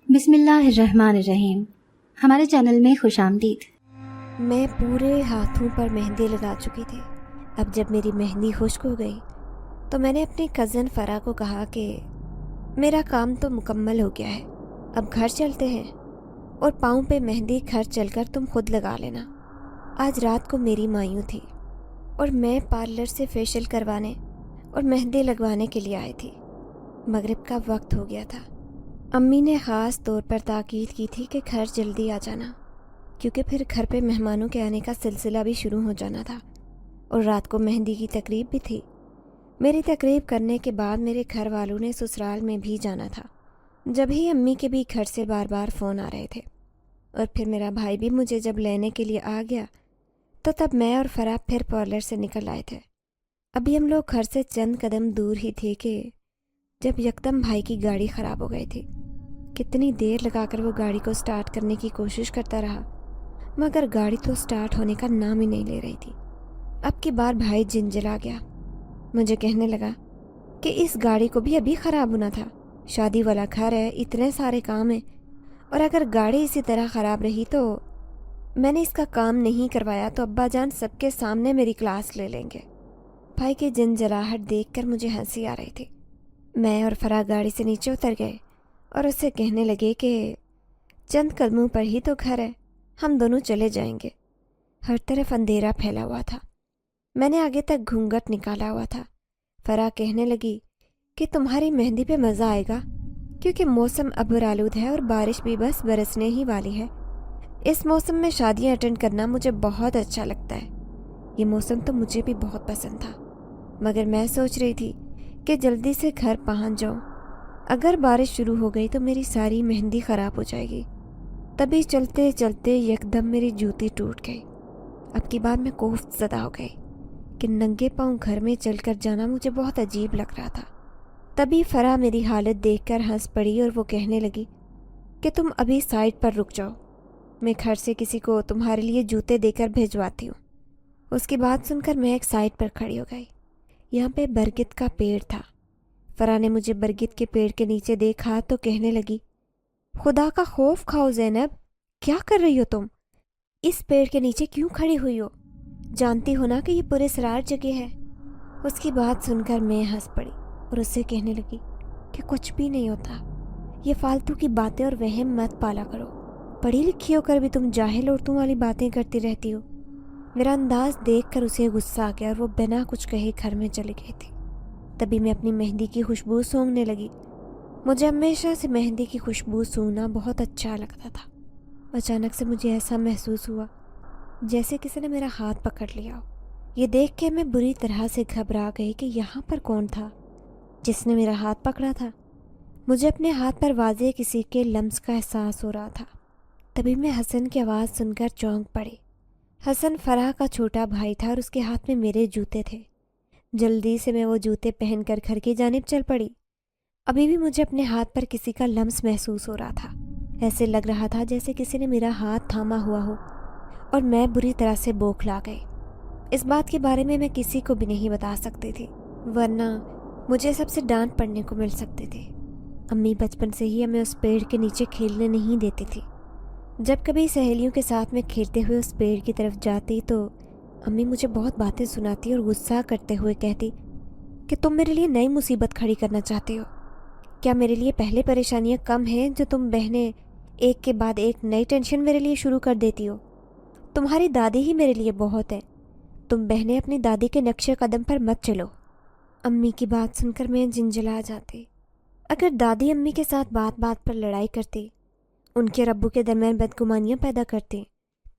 بسم اللہ الرحمن الرحیم۔ ہمارے چینل میں خوش آمدید۔ میں پورے ہاتھوں پر مہندی لگا چکی تھی۔ اب جب میری مہندی خشک ہو گئی تو میں نے اپنی کزن فرا کو کہا کہ میرا کام تو مکمل ہو گیا ہے، اب گھر چلتے ہیں اور پاؤں پہ مہندی گھر چل کر تم خود لگا لینا۔ آج رات کو میری مایوں تھی اور میں پارلر سے فیشل کروانے اور مہندی لگوانے کے لیے آئی تھی۔ مغرب کا وقت ہو گیا تھا۔ امی نے خاص طور پر تاکید کی تھی کہ گھر جلدی آ جانا، کیونکہ پھر گھر پہ مہمانوں کے آنے کا سلسلہ بھی شروع ہو جانا تھا اور رات کو مہندی کی تقریب بھی تھی۔ میری تقریب کرنے کے بعد میرے گھر والوں نے سسرال میں بھی جانا تھا۔ جب ہی امی کے بھی گھر سے بار بار فون آ رہے تھے اور پھر میرا بھائی بھی مجھے جب لینے کے لیے آ گیا تو تب میں اور فرا پھر پارلر سے نکل آئے تھے۔ ابھی ہم لوگ گھر سے چند قدم دور ہی تھے کہ جب یکدم بھائی کی گاڑی خراب ہو گئی تھی۔ کتنی دیر لگا کر وہ گاڑی کو سٹارٹ کرنے کی کوشش کرتا رہا، مگر گاڑی تو سٹارٹ ہونے کا نام ہی نہیں لے رہی تھی۔ اب کی بار بھائی جنجلا گیا، مجھے کہنے لگا کہ اس گاڑی کو بھی ابھی خراب ہونا تھا، شادی والا گھر ہے، اتنے سارے کام ہیں، اور اگر گاڑی اسی طرح خراب رہی تو میں نے اس کا کام نہیں کروایا تو ابا جان سب کے سامنے میری کلاس لے لیں گے۔ بھائی کی جنجلاہٹ دیکھ کر مجھے ہنسی آ رہی تھی۔ میں اور فرا گاڑی سے نیچے اتر گئے اور اس سے کہنے لگے کہ چند قدموں پر ہی تو گھر ہے، ہم دونوں چلے جائیں گے۔ ہر طرف اندھیرا پھیلا ہوا تھا، میں نے آگے تک گھونگھٹ نکالا ہوا تھا۔ فرا کہنے لگی کہ تمہاری مہندی پہ مزہ آئے گا، کیونکہ موسم ابر آلود ہے اور بارش بھی بس برسنے ہی والی ہے۔ اس موسم میں شادیاں اٹینڈ کرنا مجھے بہت اچھا لگتا ہے۔ یہ موسم تو مجھے بھی بہت پسند تھا، مگر میں سوچ رہی تھی کہ جلدی سے گھر پہنچ جاؤں، اگر بارش شروع ہو گئی تو میری ساری مہندی خراب ہو جائے گی۔ تبھی چلتے چلتے یکدم میری جوتی ٹوٹ گئی۔ اب کی بار میں کوفت زدہ ہو گئی کہ ننگے پاؤں گھر میں چل کر جانا مجھے بہت عجیب لگ رہا تھا۔ تبھی فرا میری حالت دیکھ کر ہنس پڑی اور وہ کہنے لگی کہ تم ابھی سائڈ پر رک جاؤ، میں گھر سے کسی کو تمہارے لیے جوتے دے کر بھیجواتی ہوں۔ اس کی بات سن کر میں ایک سائڈ پر کھڑی ہو گئی۔ یہاں پہ برگد کا پیڑ تھا۔ فرا نے مجھے برگد کے پیڑ کے نیچے دیکھا تو کہنے لگی، خدا کا خوف کھاؤ زینب، کیا کر رہی ہو تم؟ اس پیڑ کے نیچے کیوں کھڑی ہوئی ہو؟ جانتی ہو نا کہ یہ پورے سرار جگہ ہے۔ اس کی بات سن کر میں ہنس پڑی اور اس سے کہنے لگی کہ کچھ بھی نہیں ہوتا، یہ فالتو کی باتیں اور وہم مت پالا کرو، پڑھی لکھی ہو کر بھی تم جاہل عورتوں والی باتیں کرتی رہتی ہو۔ میرا انداز دیکھ کر اسے غصہ آ گیا اور وہ بنا کچھ کہے گھر میں چلی گئی تھی۔ تبھی میں اپنی مہندی کی خوشبو سونگھنے لگی۔ مجھے ہمیشہ سے مہندی کی خوشبو سونگھنا بہت اچھا لگتا تھا۔ اچانک سے مجھے ایسا محسوس ہوا جیسے کسی نے میرا ہاتھ پکڑ لیا ہو۔ یہ دیکھ کے میں بری طرح سے گھبرا گئی کہ یہاں پر کون تھا جس نے میرا ہاتھ پکڑا تھا۔ مجھے اپنے ہاتھ پر واضح کسی کے لمس کا احساس ہو رہا تھا۔ تبھی میں حسن کی آواز سن کر چونک پڑی۔ حسن فرح کا چھوٹا بھائی تھا اور اس کے ہاتھ میں میرے جوتے تھے۔ جلدی سے میں وہ جوتے پہن کر گھر کی جانب چل پڑی۔ ابھی بھی مجھے اپنے ہاتھ پر کسی کا لمس محسوس ہو رہا تھا، ایسے لگ رہا تھا جیسے کسی نے میرا ہاتھ تھاما ہوا ہو، اور میں بری طرح سے بوکھلا گئی۔ اس بات کے بارے میں کسی کو بھی نہیں بتا سکتی تھی، ورنہ مجھے سب سے ڈانٹ پڑنے کو مل سکتی تھی۔ امی بچپن سے ہی ہمیں اس پیڑ کے نیچے کھیلنے نہیں دیتی تھی۔ جب کبھی سہیلیوں کے ساتھ میں کھیلتے ہوئے اس پیڑ کی طرف جاتی تو امی مجھے بہت باتیں سناتی اور غصہ کرتے ہوئے کہتی کہ تم میرے لیے نئی مصیبت کھڑی کرنا چاہتی ہو۔ کیا میرے لیے پہلے پریشانیاں کم ہیں جو تم بہنیں ایک کے بعد ایک نئی ٹینشن میرے لیے شروع کر دیتی ہو؟ تمہاری دادی ہی میرے لیے بہت ہے، تم بہنیں اپنی دادی کے نقش قدم پر مت چلو۔ امی کی بات سن کر میں جنجلا جاتی۔ اگر دادی امی کے ساتھ بات بات پر لڑائی کرتی، ان کے ربو کے درمیان بدگمانیاں پیدا کرتی،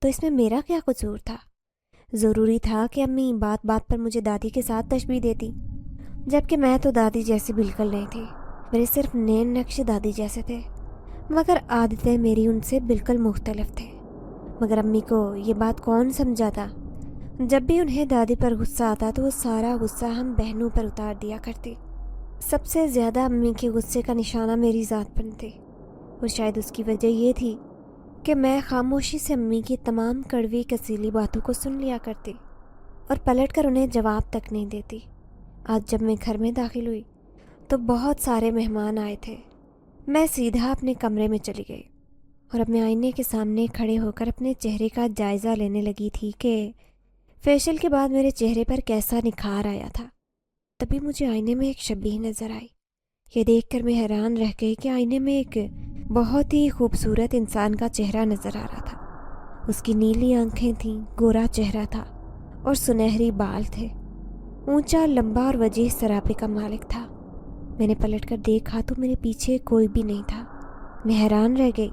تو اس میں میرا کیا قصور تھا؟ ضروری تھا کہ امی بات بات پر مجھے دادی کے ساتھ تشبیہ دیتی، جبکہ میں تو دادی جیسی بالکل نہیں تھی۔ میرے صرف نین نقش دادی جیسے تھے، مگر عادتیں میری ان سے بالکل مختلف تھیں۔ مگر امی کو یہ بات کون سمجھاتا؟ جب بھی انہیں دادی پر غصہ آتا تو وہ سارا غصہ ہم بہنوں پر اتار دیا کرتی۔ سب سے زیادہ امی کے غصے کا نشانہ میری ذات پر تھی، اور شاید اس کی وجہ یہ تھی کہ میں خاموشی سے امی کی تمام کڑوی کسیلی باتوں کو سن لیا کرتی اور پلٹ کر انہیں جواب تک نہیں دیتی۔ آج جب میں گھر میں داخل ہوئی تو بہت سارے مہمان آئے تھے۔ میں سیدھا اپنے کمرے میں چلی گئی اور اپنے آئینے کے سامنے کھڑے ہو کر اپنے چہرے کا جائزہ لینے لگی تھی کہ فیشل کے بعد میرے چہرے پر کیسا نکھار آیا تھا۔ تبھی مجھے آئینے میں ایک شبیہ نظر آئی۔ یہ دیکھ کر میں حیران رہ گئی کہ آئینے میں ایک بہت ہی خوبصورت انسان کا چہرہ نظر آ رہا تھا۔ اس کی نیلی آنکھیں تھیں، گورا چہرہ تھا اور سنہری بال تھے۔ اونچا، لمبا اور وجیح سراپے کا مالک تھا۔ میں نے پلٹ کر دیکھا تو میرے پیچھے کوئی بھی نہیں تھا۔ میں حیران رہ گئی۔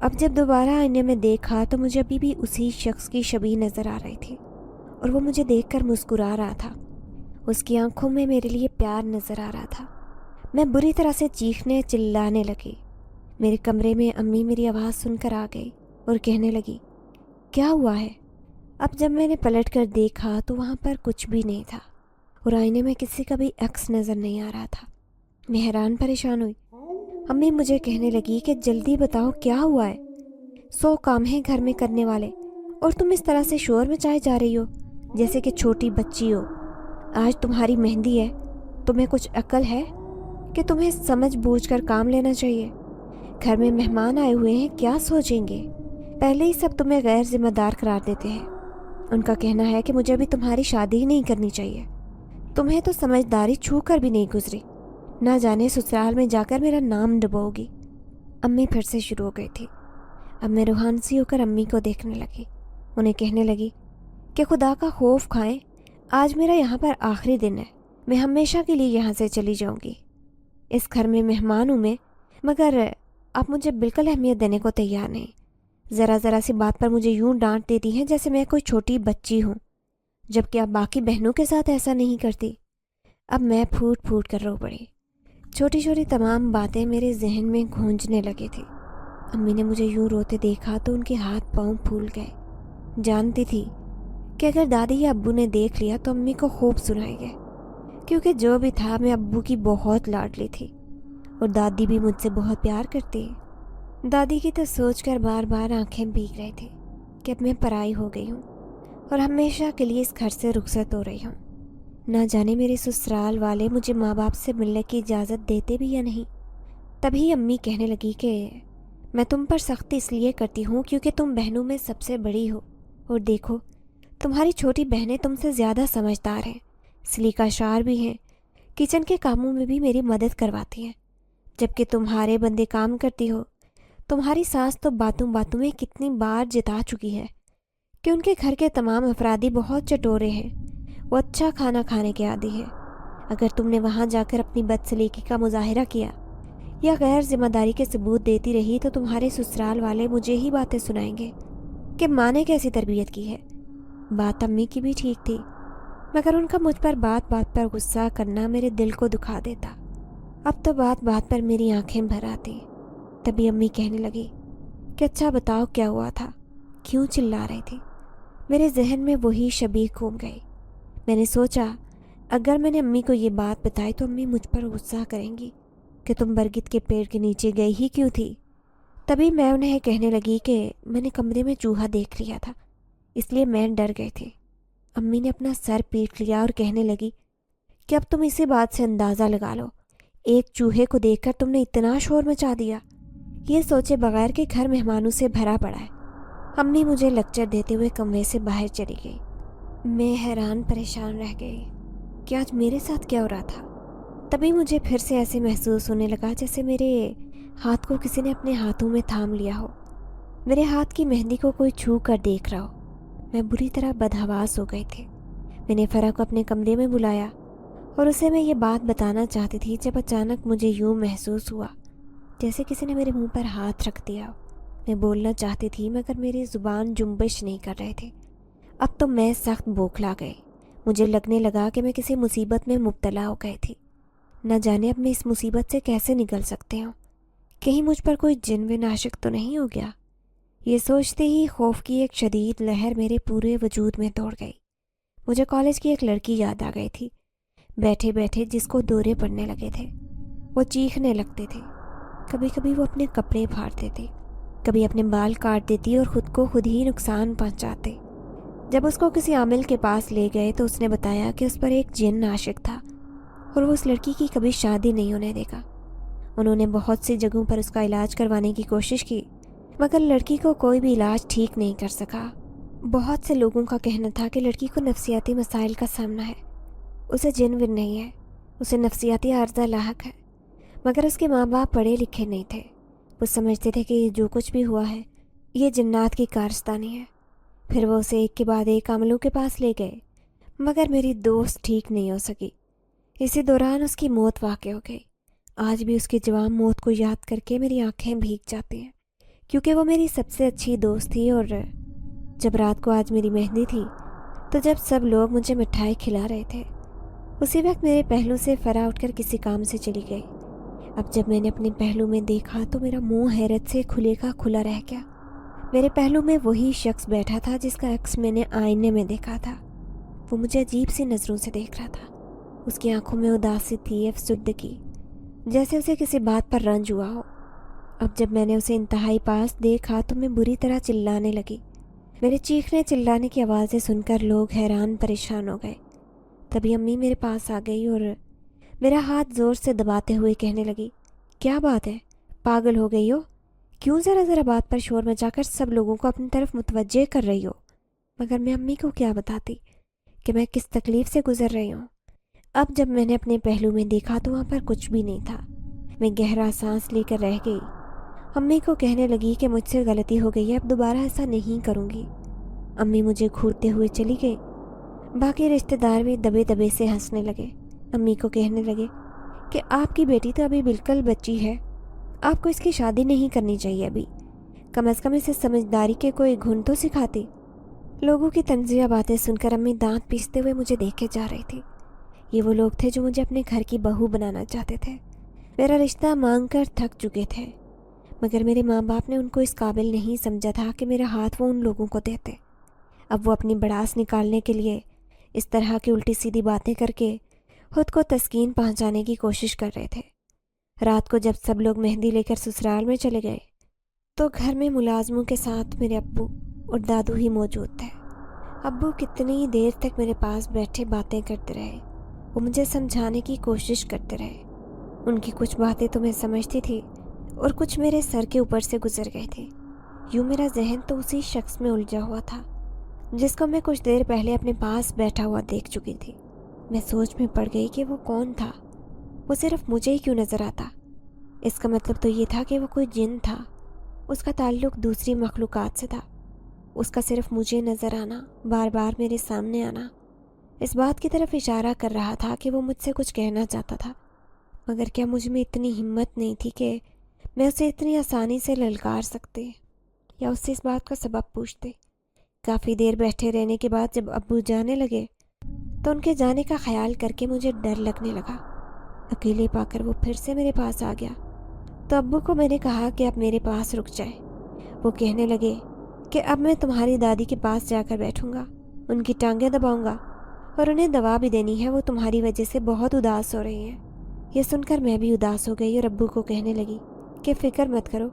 اب جب دوبارہ آئینے میں دیکھا تو مجھے ابھی بھی اسی شخص کی شبیہ نظر آ رہی تھی اور وہ مجھے دیکھ کر مسکرا رہا تھا۔ اس کی آنکھوں میں میرے لیے پیار نظر آ رہا تھا۔ میں بری طرح سے چیخنے چلانے لگی۔ میرے کمرے میں امی میری آواز سن کر آ گئی اور کہنے لگی، کیا ہوا ہے؟ اب جب میں نے پلٹ کر دیکھا تو وہاں پر کچھ بھی نہیں تھا اور آئینے میں کسی کا بھی عکس نظر نہیں آ رہا تھا۔ میں حیران پریشان ہوئی۔ امی مجھے کہنے لگی کہ جلدی بتاؤ کیا ہوا ہے، 100 کام ہیں گھر میں کرنے والے اور تم اس طرح سے شور مچائے جا رہی ہو جیسے کہ چھوٹی بچی ہو۔ آج تمہاری مہندی ہے، تمہیں کچھ عقل ہے کہ تمہیں سمجھ بوجھ کر کام لینا چاہیے؟ گھر میں مہمان آئے ہوئے ہیں، کیا سوچیں گے؟ پہلے ہی سب تمہیں غیر ذمہ دار قرار دیتے ہیں۔ ان کا کہنا ہے کہ مجھے ابھی تمہاری شادی ہی نہیں کرنی چاہیے۔ تمہیں تو سمجھداری چھو کر بھی نہیں گزری، نہ جانے سسرال میں جا کر میرا نام ڈبو گی۔ امی پھر سے شروع ہو گئی تھی۔ اب میں روحان سی ہو کر امی کو دیکھنے لگی۔ انہیں کہنے لگی کہ خدا کا خوف کھائیں، آج میرا یہاں پر آخری دن ہے، میں ہمیشہ کے لیے یہاں سے چلی جاؤں گی۔ اس گھر میں مہمان ہوں میں، مگر آپ مجھے بالکل اہمیت دینے کو تیار نہیں۔ ذرا ذرا سی بات پر مجھے یوں ڈانٹ دیتی ہیں جیسے میں کوئی چھوٹی بچی ہوں، جبکہ آپ باقی بہنوں کے ساتھ ایسا نہیں کرتی۔ اب میں پھوٹ پھوٹ کر رو پڑی۔ چھوٹی چھوٹی تمام باتیں میرے ذہن میں گونجنے لگی تھی۔ امی نے مجھے یوں روتے دیکھا تو ان کے ہاتھ پاؤں پھول گئے۔ جانتی تھی کہ اگر دادی یا ابو نے دیکھ لیا تو امی کو خوب سنائیں گے، کیونکہ جو بھی تھا میں ابو کی بہت لاڈلی تھی اور دادی بھی مجھ سے بہت پیار کرتی ہے۔ دادی کی تو سوچ کر بار بار آنکھیں بھیگ رہی تھی کہ اب میں پرائی ہو گئی ہوں اور ہمیشہ کے لیے اس گھر سے رخصت ہو رہی ہوں۔ نہ جانے میرے سسرال والے مجھے ماں باپ سے ملنے کی اجازت دیتے بھی یا نہیں۔ تبھی امی کہنے لگی کہ میں تم پر سختی اس لیے کرتی ہوں کیونکہ تم بہنوں میں سب سے بڑی ہو، اور دیکھو تمہاری چھوٹی بہنیں تم سے زیادہ سمجھدار ہیں، سلیقہ شار بھی ہیں، کچن کے کاموں میں بھی میری مدد کرواتی ہیں، جبکہ تمہارے بندے کام کرتی ہو۔ تمہاری ساس تو باتوں باتوں میں کتنی بار جتا چکی ہے کہ ان کے گھر کے تمام افرادی بہت چٹورے ہیں، وہ اچھا کھانا کھانے کے عادی ہیں۔ اگر تم نے وہاں جا کر اپنی بدسلیقی کا مظاہرہ کیا یا غیر ذمہ داری کے ثبوت دیتی رہی تو تمہارے سسرال والے مجھے ہی باتیں سنائیں گے کہ ماں نے کیسی تربیت کی ہے۔ بات امی کی بھی ٹھیک تھی، مگر ان کا مجھ پر بات بات پر غصہ کرنا میرے دل کو دکھا دیتا۔ اب تو بات بات پر میری آنکھیں بھر آتی۔ تبھی امی کہنے لگی کہ اچھا بتاؤ کیا ہوا تھا، کیوں چلا رہی تھی؟ میرے ذہن میں وہی شبیہ گھوم گئی۔ میں نے سوچا اگر میں نے امی کو یہ بات بتائی تو امی مجھ پر غصہ کریں گی کہ تم برگد کے پیڑ کے نیچے گئی ہی کیوں تھی۔ تبھی میں انہیں کہنے لگی کہ میں نے کمرے میں چوہا دیکھ لیا تھا، اس لیے میں ڈر گئی تھی۔ امی نے اپنا سر پیٹ لیا اور کہنے لگی کہ اب تم اسی بات سے اندازہ لگا لو، ایک چوہے کو دیکھ کر تم نے اتنا شور مچا دیا، یہ سوچے بغیر کہ گھر مہمانوں سے بھرا پڑا ہے۔ امی مجھے لیکچر دیتے ہوئے کمرے سے باہر چلی گئی۔ میں حیران پریشان رہ گئی کہ آج میرے ساتھ کیا ہو رہا تھا۔ تبھی مجھے پھر سے ایسے محسوس ہونے لگا جیسے میرے ہاتھ کو کسی نے اپنے ہاتھوں میں تھام لیا ہو، میرے ہاتھ کی مہندی کو کوئی چھو کر دیکھ رہا ہو۔ میں بری طرح بدحواس ہو گئی تھی۔ میں نے فرح کو اپنے کمرے میں بلایا اور اسے میں یہ بات بتانا چاہتی تھی جب اچانک مجھے یوں محسوس ہوا جیسے کسی نے میرے منہ پر ہاتھ رکھ دیا ہو۔ میں بولنا چاہتی تھی مگر میری زبان جنبش نہیں کر رہے تھے۔ اب تو میں سخت بوکھلا گئی۔ مجھے لگنے لگا کہ میں کسی مصیبت میں مبتلا ہو گئی تھی۔ نہ جانے اب میں اس مصیبت سے کیسے نکل سکتے ہوں، کہیں مجھ پر کوئی جن و ناشک تو نہیں ہو گیا۔ یہ سوچتے ہی خوف کی ایک شدید لہر میرے پورے وجود میں دوڑ گئی۔ مجھے کالج کی ایک لڑکی یاد آ گئی تھی، بیٹھے بیٹھے جس کو دورے پڑنے لگے تھے۔ وہ چیخنے لگتے تھے، کبھی کبھی وہ اپنے کپڑے پھاڑ دیتی، کبھی اپنے بال کاٹ دیتی اور خود کو خود ہی نقصان پہنچاتے۔ جب اس کو کسی عامل کے پاس لے گئے تو اس نے بتایا کہ اس پر ایک جن عاشق تھا اور وہ اس لڑکی کی کبھی شادی نہیں ہونے دے گا۔ انہوں نے بہت سی جگہوں پر اس کا علاج کروانے کی کوشش کی، مگر لڑکی کو کوئی بھی علاج ٹھیک نہیں کر سکا۔ بہت سے لوگوں کا کہنا تھا کہ لڑکی کو نفسیاتی مسائل کا سامنا ہے، اسے جن ون نہیں ہے، اسے نفسیاتی عارضہ لاحق ہے۔ مگر اس کے ماں باپ پڑھے لکھے نہیں تھے، وہ سمجھتے تھے کہ یہ جو کچھ بھی ہوا ہے یہ جنات کی کارستانی ہے۔ پھر وہ اسے ایک کے بعد ایک عاملوں کے پاس لے گئے، مگر میری دوست ٹھیک نہیں ہو سکی۔ اسی دوران اس کی موت واقع ہو گئی۔ آج بھی اس کی جوان موت کو یاد کر کے میری آنکھیں بھیگ جاتی ہیں، کیونکہ وہ میری سب سے اچھی دوست تھی۔ اور جب رات کو آج میری مہندی تھی تو جب سب لوگ مجھے مٹھائی کھلا رہے تھے، اسی وقت میرے پہلو سے فرا اٹھ کر کسی کام سے چلی گئی۔ اب جب میں نے اپنے پہلو میں دیکھا تو میرا منہ حیرت سے کھلے کا کھلا رہ گیا۔ میرے پہلو میں وہی شخص بیٹھا تھا جس کا عکس میں نے آئینے میں دیکھا تھا۔ وہ مجھے عجیب سی نظروں سے دیکھ رہا تھا۔ اس کی آنکھوں میں اداسی تھی، افسردگی، جیسے اسے کسی بات پر رنج ہوا ہو۔ اب جب میں نے اسے انتہائی پاس دیکھا تو میں بری طرح چلانے لگی۔ میرے چیخنے چلانے کی آوازیں سن کر لوگ حیران پریشان ہو گئے۔ تبھی امی میرے پاس آ گئی اور میرا ہاتھ زور سے دباتے ہوئے کہنے لگی، کیا بات ہے، پاگل ہو گئی ہو؟ کیوں ذرا ذرا بات پر شور مچا کر سب لوگوں کو اپنی طرف متوجہ کر رہی ہو؟ مگر میں امی کو کیا بتاتی کہ میں کس تکلیف سے گزر رہی ہوں۔ اب جب میں نے اپنے پہلو میں دیکھا تو وہاں پر کچھ بھی نہیں تھا۔ میں گہرا سانس لے کر رہ گئی۔ امی کو کہنے لگی کہ مجھ سے غلطی ہو گئی ہے، اب دوبارہ ایسا نہیں کروں گی۔ امی مجھے گھورتے ہوئے چلی گئی۔ باقی رشتہ دار بھی دبے دبے سے ہنسنے لگے۔ امی کو کہنے لگے کہ آپ کی بیٹی تو ابھی بالکل بچی ہے، آپ کو اس کی شادی نہیں کرنی چاہیے ابھی، کم از کم اسے سمجھداری کے کوئی گن تو سکھاتی۔ لوگوں کی طنزیہ باتیں سن کر امی دانت پیستے ہوئے مجھے دیکھے جا رہی تھی۔ یہ وہ لوگ تھے جو مجھے اپنے گھر کی بہو بنانا چاہتے تھے، میرا رشتہ مانگ کر تھک چکے تھے، مگر میرے ماں باپ نے ان کو اس قابل نہیں سمجھا تھا کہ میرا ہاتھ وہ ان لوگوں کو دیتے۔ اب وہ اپنی بڑاس نکالنے کے لیے اس طرح کی الٹی سیدھی باتیں کر کے خود کو تسکین پہنچانے کی کوشش کر رہے تھے۔ رات کو جب سب لوگ مہندی لے کر سسرال میں چلے گئے تو گھر میں ملازموں کے ساتھ میرے ابو اور دادو ہی موجود تھے۔ ابو کتنی دیر تک میرے پاس بیٹھے باتیں کرتے رہے، وہ مجھے سمجھانے کی کوشش کرتے رہے۔ ان کی کچھ باتیں تو میں سمجھتی تھی اور کچھ میرے سر کے اوپر سے گزر گئی تھی۔ یوں میرا ذہن تو اسی شخص میں الجھا ہوا تھا جس کو میں کچھ دیر پہلے اپنے پاس بیٹھا ہوا دیکھ چکی تھی۔ میں سوچ میں پڑ گئی کہ وہ کون تھا، وہ صرف مجھے ہی کیوں نظر آتا؟ اس کا مطلب تو یہ تھا کہ وہ کوئی جن تھا، اس کا تعلق دوسری مخلوقات سے تھا۔ اس کا صرف مجھے نظر آنا، بار بار میرے سامنے آنا، اس بات کی طرف اشارہ کر رہا تھا کہ وہ مجھ سے کچھ کہنا چاہتا تھا۔ مگر کیا مجھ میں اتنی ہمت نہیں تھی کہ میں اسے اتنی آسانی سے للکار سکتے یا اس سے اس بات کا سبب پوچھتے؟ کافی دیر بیٹھے رہنے کے بعد جب ابو جانے لگے تو ان کے جانے کا خیال کر کے مجھے ڈر لگنے لگا۔ اکیلے پا کر وہ پھر سے میرے پاس آ گیا تو ابو کو میں نے کہا کہ اب میرے پاس رک جائے۔ وہ کہنے لگے کہ اب میں تمہاری دادی کے پاس جا کر بیٹھوں گا، ان کی ٹانگیں دباؤں گا اور انہیں دوا بھی دینی ہے، وہ تمہاری وجہ سے بہت اداس ہو رہی ہیں۔ یہ سن کر میں بھی اداس ہو گئی اور ابو کو کہنے لگی کہ فکر مت کرو،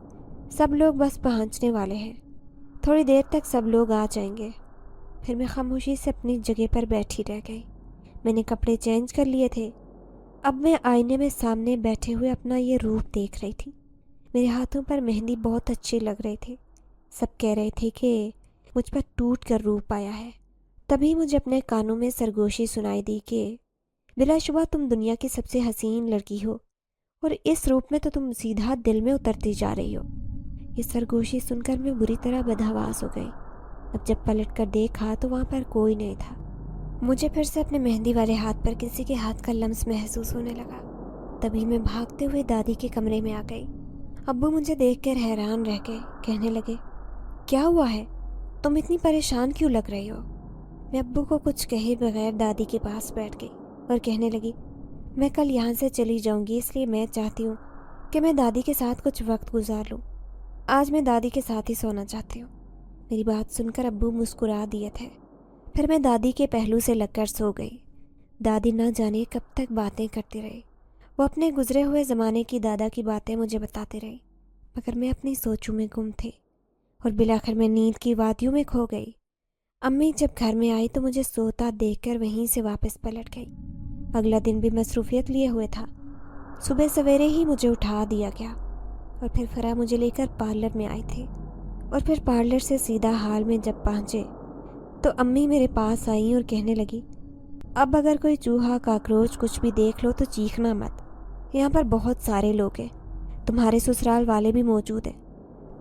سب لوگ بس پہنچنے والے ہیں، تھوڑی دیر تک سب لوگ آ جائیں گے۔ پھر میں خاموشی سے اپنی جگہ پر بیٹھی رہ گئی۔ میں نے کپڑے چینج کر لیے تھے، اب میں آئینے میں سامنے بیٹھے ہوئے اپنا یہ روپ دیکھ رہی تھی۔ میرے ہاتھوں پر مہندی بہت اچھی لگ رہی تھی، سب کہہ رہے تھے کہ مجھ پر ٹوٹ کر روپ آیا ہے۔ تبھی مجھے اپنے کانوں میں سرگوشی سنائی دی کہ بلا شبہ تم دنیا کی سب سے حسین لڑکی ہو اور اس روپ میں تو تم سیدھا دل میں اترتی جا رہی ہو۔ یہ سرگوشی سن کر میں بری طرح بدحواس ہو گئی۔ اب جب پلٹ کر دیکھا تو وہاں پر کوئی نہیں تھا۔ مجھے پھر سے اپنے مہندی والے ہاتھ پر کسی کے ہاتھ کا لمس محسوس ہونے لگا۔ تبھی میں بھاگتے ہوئے دادی کے کمرے میں آ گئی۔ ابو مجھے دیکھ کر حیران رہ گئے، کہنے لگے کیا ہوا ہے، تم اتنی پریشان کیوں لگ رہی ہو؟ میں ابو کو کچھ کہے بغیر دادی کے پاس بیٹھ گئی اور کہنے لگی میں کل یہاں سے چلی جاؤں گی، اس لیے میں چاہتی ہوں کہ میں دادی کے ساتھ کچھ وقت گزار لوں۔ آج میں دادی کے ساتھ ہی سونا چاہتی ہوں۔ میری بات سن کر ابو مسکرا دیے تھے۔ پھر میں دادی کے پہلو سے لگ کر سو گئی۔ دادی نہ جانے کب تک باتیں کرتی رہی، وہ اپنے گزرے ہوئے زمانے کی دادا کی باتیں مجھے بتاتے رہی، مگر میں اپنی سوچوں میں گم تھی اور بالآخر میں نیند کی وادیوں میں کھو گئی۔ امی جب گھر میں آئی تو مجھے سوتا دیکھ کر وہیں سے واپس پلٹ گئی۔ اگلا دن بھی مصروفیت لیے ہوئے تھا۔ صبح سویرے ہی مجھے اٹھا دیا گیا اور پھر فرا مجھے لے کر پارلر میں آئی تھی، اور پھر پارلر سے سیدھا ہال میں جب پہنچے تو امی میرے پاس آئیں اور کہنے لگی، اب اگر کوئی چوہا کاکروچ کچھ بھی دیکھ لو تو چیخنا مت، یہاں پر بہت سارے لوگ ہیں، تمہارے سسرال والے بھی موجود ہیں،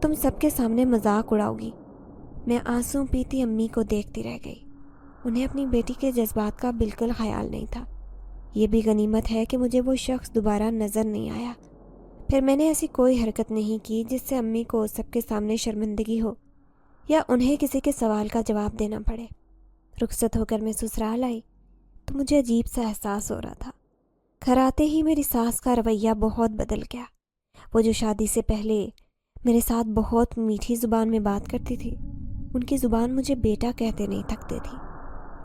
تم سب کے سامنے مذاق اڑاؤ گی۔ میں آنسو پیتی امی کو دیکھتی رہ گئی۔ انہیں اپنی بیٹی کے جذبات کا بالکل خیال نہیں تھا۔ یہ بھی غنیمت ہے کہ مجھے وہ شخص دوبارہ نظر نہیں آیا۔ پھر میں نے ایسی کوئی حرکت نہیں کی جس سے امی کو سب کے سامنے شرمندگی ہو یا انہیں کسی کے سوال کا جواب دینا پڑے۔ رخصت ہو کر میں سسرال آئی تو مجھے عجیب سا احساس ہو رہا تھا۔ گھر آتے ہی میری ساس کا رویہ بہت بدل گیا۔ وہ جو شادی سے پہلے میرے ساتھ بہت میٹھی زبان میں بات کرتی تھی، ان کی زبان مجھے بیٹا کہتے نہیں تھکتے تھی۔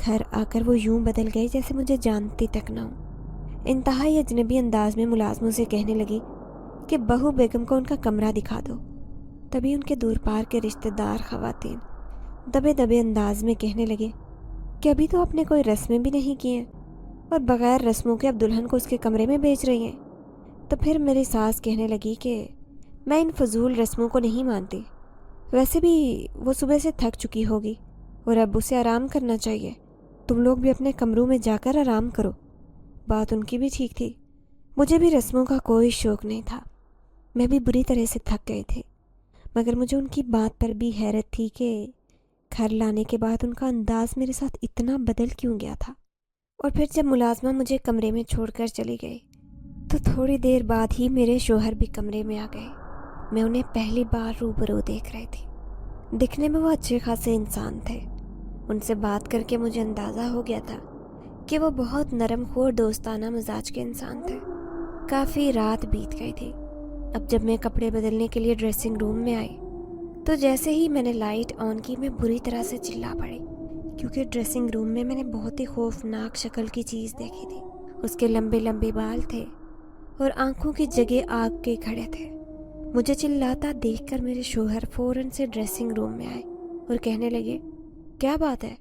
گھر آ کر وہ یوں بدل گئی جیسے مجھے جانتی تک نہ ہوں۔ انتہائی اجنبی انداز میں ملازموں سے کہنے لگی کہ بہو بیگم کو ان کا کمرہ دکھا دو۔ تبھی ان کے دور پار کے رشتہ دار خواتین دبے دبے انداز میں کہنے لگے کہ ابھی تو آپ نے کوئی رسمیں بھی نہیں کی ہیں اور بغیر رسموں کے اب دلہن کو اس کے کمرے میں بھیج رہی ہیں۔ تو پھر میری ساس کہنے لگی کہ میں ان فضول رسموں کو نہیں مانتی، ویسے بھی وہ صبح سے تھک چکی ہوگی اور اب اسے آرام کرنا چاہیے، تم لوگ بھی اپنے کمروں میں جا کر آرام کرو۔ بات ان کی بھی ٹھیک تھی، مجھے بھی رسموں کا کوئی شوق نہیں تھا، میں بھی بری طرح سے تھک گئی تھی، مگر مجھے ان کی بات پر بھی حیرت تھی کہ گھر لانے کے بعد ان کا انداز میرے ساتھ اتنا بدل کیوں گیا تھا۔ اور پھر جب ملازمہ مجھے کمرے میں چھوڑ کر چلی گئی تو تھوڑی دیر بعد ہی میرے شوہر بھی کمرے میں آ گئے۔ میں انہیں پہلی بار روبرو دیکھ رہی تھی۔ دکھنے میں وہ اچھے خاصے انسان تھے۔ ان سے بات کر کے مجھے اندازہ ہو گیا تھا کہ وہ بہت نرم خو اور دوستانہ مزاج کے انسان تھے۔ کافی رات بیت گئی تھی۔ اب جب میں کپڑے بدلنے کے لیے ڈریسنگ روم میں آئی تو جیسے ہی میں نے لائٹ آن کی میں بری طرح سے چلا پڑی، کیونکہ ڈریسنگ روم میں نے بہت ہی خوفناک شکل کی چیز دیکھی تھی۔ اس کے لمبے لمبے بال تھے اور آنکھوں کی جگہ آگ کے کھڑے تھے۔ مجھے چلاتا دیکھ کر میرے شوہر فوراً سے ڈریسنگ روم میں آئے اور کہنے لگے، کیا بات ہے،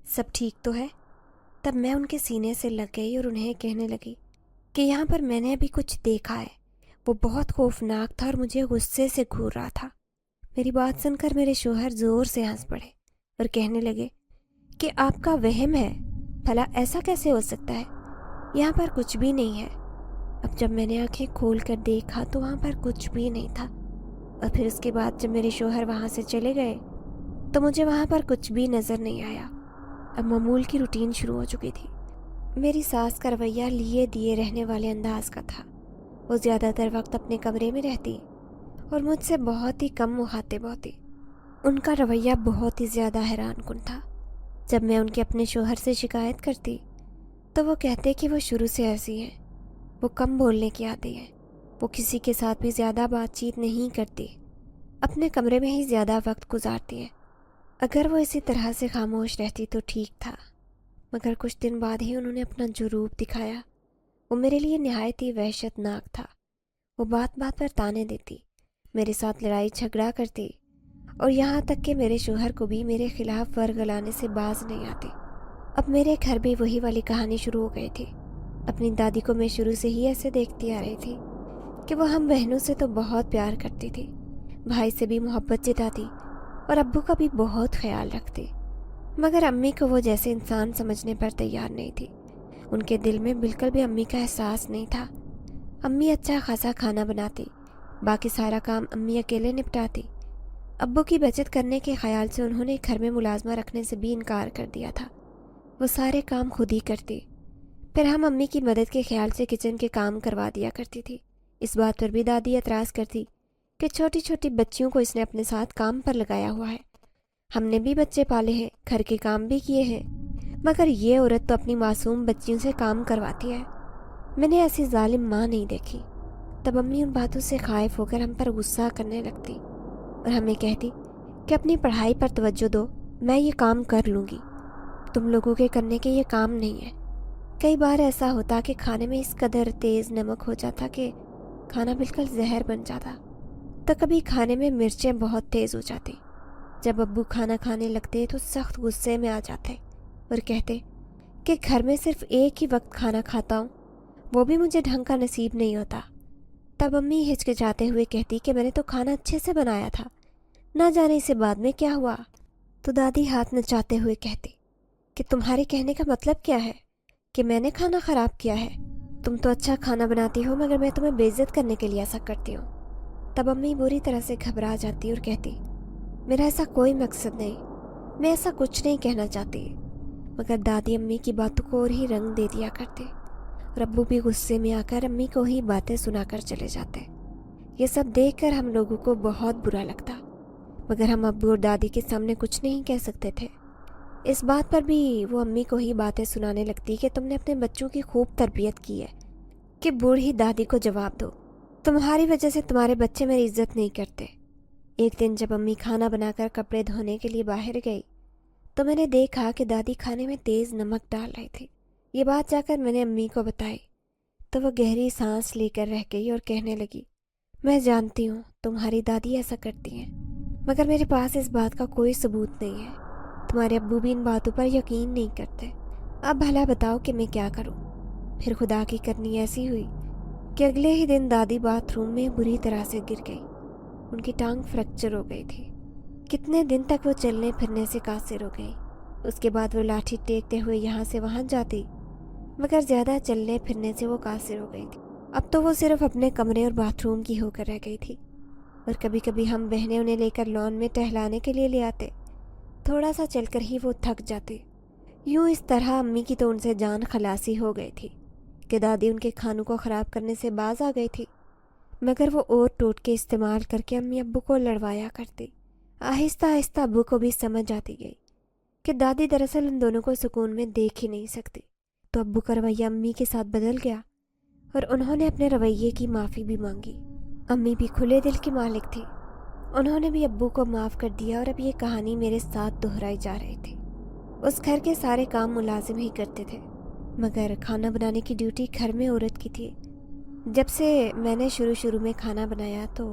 سب ٹھیک تو ہے؟ تب میں ان کے سینے سے لگ گئی اور انہیں کہنے لگی کہ یہاں پر میں نے ابھی کچھ دیکھا ہے، وہ بہت خوفناک تھا اور مجھے غصے سے گھور رہا تھا۔ میری بات سن کر میرے شوہر زور سے ہنس پڑے اور کہنے لگے کہ آپ کا وہم ہے، بھلا ایسا کیسے ہو سکتا ہے، یہاں پر کچھ بھی نہیں ہے۔ اب جب میں نے آنکھیں کھول کر دیکھا تو وہاں پر کچھ بھی نہیں تھا، اور پھر اس کے بعد جب میرے شوہر وہاں سے چلے گئے تو مجھے وہاں پر کچھ بھی نظر نہیں آیا۔ اب معمول کی روٹین شروع ہو چکی تھی۔ میری ساس کا رویہ لیے دیے رہنے والے انداز کا تھا۔ وہ زیادہ تر وقت اپنے کمرے میں رہتی اور مجھ سے بہت ہی کم مخاطب ہوتی۔ ان کا رویہ بہت ہی زیادہ حیران کن تھا۔ جب میں ان کے اپنے شوہر سے شکایت کرتی تو وہ کہتے کہ وہ شروع سے ایسی ہیں، وہ کم بولنے کی عادی ہے، وہ کسی کے ساتھ بھی زیادہ بات چیت نہیں کرتی، اپنے کمرے میں ہی زیادہ وقت گزارتی ہے۔ اگر وہ اسی طرح سے خاموش رہتی تو ٹھیک تھا، مگر کچھ دن بعد ہی انہوں نے اپنا جو روپ دکھایا وہ میرے لیے نہایت ہی وحشت ناک تھا۔ وہ بات بات پر تانے دیتی، میرے ساتھ لڑائی جھگڑا کرتی اور یہاں تک کہ میرے شوہر کو بھی میرے خلاف ورگلانے سے باز نہیں آتی۔ اب میرے گھر بھی وہی والی کہانی شروع ہو گئی تھی۔ اپنی دادی کو میں شروع سے ہی ایسے دیکھتی آ رہی تھی کہ وہ ہم بہنوں سے تو بہت پیار کرتی تھی، بھائی سے بھی محبت جتاتی اور ابو کا بھی بہت خیال رکھتی، مگر امی کو وہ جیسے انسان سمجھنے پر تیار نہیں تھی۔ ان کے دل میں بالکل بھی امی کا احساس نہیں تھا۔ امی اچھا خاصا کھانا بناتی، باقی سارا کام امی اکیلے نپٹاتی۔ ابو کی بچت کرنے کے خیال سے انہوں نے گھر میں ملازمہ رکھنے سے بھی انکار کر دیا تھا، وہ سارے کام خود ہی کرتی۔ پھر ہم امی کی مدد کے خیال سے کچن کے کام کروا دیا کرتی تھی۔ اس بات پر بھی دادی اعتراض کرتی کہ چھوٹی چھوٹی بچیوں کو اس نے اپنے ساتھ کام پر لگایا ہوا ہے، ہم نے بھی بچے پالے ہیں، گھر کے کام بھی کیے ہیں، مگر یہ عورت تو اپنی معصوم بچیوں سے کام کرواتی ہے۔ میں نے ایسی ظالم ماں نہیں دیکھی۔ تب امی ان باتوں سے خائف ہو کر ہم پر غصہ کرنے لگتی اور ہمیں کہتی کہ اپنی پڑھائی پر توجہ دو، میں یہ کام کر لوں گی، تم لوگوں کے کرنے کے یہ کام نہیں ہے۔ کئی بار ایسا ہوتا کہ کھانے میں اس قدر تیز نمک ہو جاتا کہ کھانا بالکل زہر بن جاتا، تو کبھی کھانے میں مرچیں بہت تیز ہو جاتی۔ جب ابو کھانا کھانے لگتے تو سخت غصے میں آ جاتے اور کہتے کہ گھر میں صرف ایک ہی وقت کھانا کھاتا ہوں وہ بھی مجھے ڈھنگ کا نصیب نہیں ہوتا۔ تب امی ہچکچاتے ہوئے کہتی کہ میں نے تو کھانا اچھے سے بنایا تھا، نہ جانے اسے بعد میں کیا ہوا۔ تو دادی ہاتھ نچاتے ہوئے کہتی کہ تمہارے کہنے کا مطلب کیا ہے کہ میں نے کھانا خراب کیا ہے؟ تم تو اچھا کھانا بناتی ہو، مگر میں تمہیں بے عزت کرنے کے لیے ایسا کرتی ہوں۔ تب امی بری طرح سے گھبرا جاتی اور کہتی میرا ایسا کوئی مقصد نہیں، میں ایسا کچھ نہیں کہنا چاہتی۔ مگر دادی امی کی باتوں کو اور ہی رنگ دے دیا کرتے اور ابو بھی غصے میں آ کر امی کو ہی باتیں سنا کر چلے جاتے۔ یہ سب دیکھ کر ہم لوگوں کو بہت برا لگتا، مگر ہم ابو اور دادی کے سامنے کچھ نہیں کہہ سکتے تھے۔ اس بات پر بھی وہ امی کو ہی باتیں سنانے لگتی کہ تم نے اپنے بچوں کی خوب تربیت کی ہے کہ بوڑھی دادی کو جواب دو، تمہاری وجہ سے تمہارے بچے میری عزت نہیں کرتے۔ ایک دن جب امی کھانا بنا کر کپڑے دھونے کے لیے باہر گئی تو میں نے دیکھا کہ دادی کھانے میں تیز نمک ڈال رہی تھی۔ یہ بات جا کر میں نے امی کو بتائی تو وہ گہری سانس لے کر رہ گئی اور کہنے لگی میں جانتی ہوں تمہاری دادی ایسا کرتی ہیں، مگر میرے پاس اس بات کا کوئی ثبوت نہیں ہے۔ تمہارے ابو بھی ان باتوں پر یقین نہیں کرتے۔ اب بھلا بتاؤ کہ میں کیا کروں؟ پھر خدا کی کرنی ایسی ہوئی کہ اگلے ہی دن دادی باتھ روم میں بری طرح سے گر گئی۔ ان کی ٹانگ فریکچر ہو گئی تھی۔ کتنے دن تک وہ چلنے پھرنے سے قاصر ہو گئی۔ اس کے بعد وہ لاٹھی ٹیکتے ہوئے یہاں سے وہاں جاتی، مگر زیادہ چلنے پھرنے سے وہ قاصر ہو گئی تھی۔ اب تو وہ صرف اپنے کمرے اور باتھ روم کی ہو کر رہ گئی تھی، اور کبھی کبھی ہم بہنیں انہیں لے کر لان میں ٹہلانے کے لیے لے آتے۔ تھوڑا سا چل کر ہی وہ تھک جاتے۔ یوں اس طرح امی کی تو ان سے جان خلاصی ہو گئی تھی کہ دادی ان کے کھانوں کو خراب کرنے سے باز آ گئی تھی، مگر وہ اور ٹوٹ کے استعمال کر کے امی ابو کو لڑوایا کرتی۔ آہستہ آہستہ ابو کو بھی سمجھ آتی گئی کہ دادی دراصل ان دونوں کو سکون میں دیکھ ہی نہیں سکتی۔ تو ابو کا رویہ امی کے ساتھ بدل گیا اور انہوں نے اپنے رویے کی معافی بھی مانگی۔ امی بھی کھلے دل کی مالک تھی، انہوں نے بھی ابو کو معاف کر دیا، اور اب یہ کہانی میرے ساتھ دہرائی جا رہی تھی۔ اس گھر کے سارے کام ملازم ہی کرتے تھے، مگر کھانا بنانے کی ڈیوٹی گھر میں عورت کی تھی۔ جب سے میں نے شروع میں کھانا بنایا تو